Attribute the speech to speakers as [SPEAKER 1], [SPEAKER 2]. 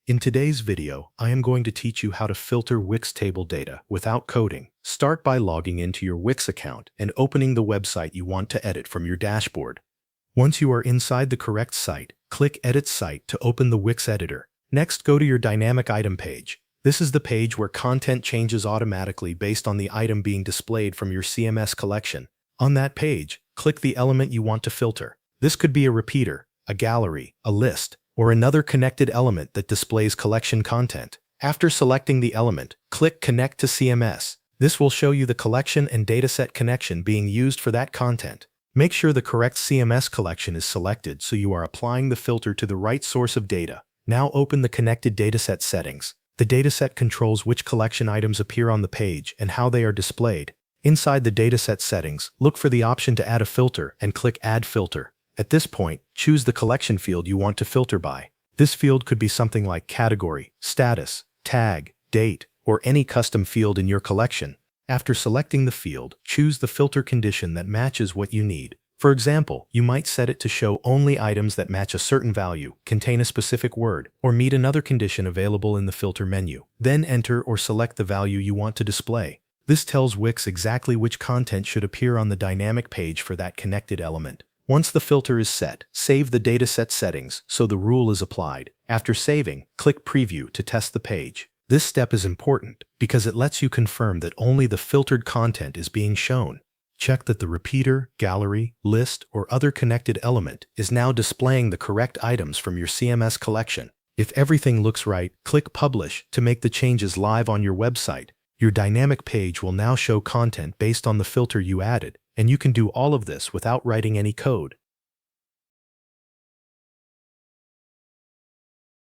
[SPEAKER 1] In today's video, I am going to teach you how to filter Wix table data without coding. Start by logging into your Wix account and opening the website you want to edit from your dashboard. Once you are inside the correct site, click Edit Site to open the Wix editor. Next, go to your dynamic item page. This is the page where content changes automatically based on the item being displayed from your CMS collection. On that page, click the element you want to filter. This could be a repeater, a gallery, a list, or another connected element that displays collection content. After selecting the element, click Connect to CMS. This will show you the collection and dataset connection being used for that content. Make sure the correct CMS collection is selected so you are applying the filter to the right source of data. Now open the Connected Dataset settings. The dataset controls which collection items appear on the page and how they are displayed. Inside the dataset settings, look for the option to add a filter and click Add Filter. At this point, choose the collection field you want to filter by. This field could be something like category, status, tag, date, or any custom field in your collection. After selecting the field, choose the filter condition that matches what you need. For example, you might set it to show only items that match a certain value, contain a specific word, or meet another condition available in the filter menu. Then enter or select the value you want to display. This tells Wix exactly which content should appear on the dynamic page for that connected element. Once the filter is set, save the dataset settings so the rule is applied. After saving, click Preview to test the page. This step is important because it lets you confirm that only the filtered content is being shown. Check that the repeater, gallery, list, or other connected element is now displaying the correct items from your CMS collection. If everything looks right, click Publish to make the changes live on your website. Your dynamic page will now show content based on the filter you added, and you can do all of this without writing any code.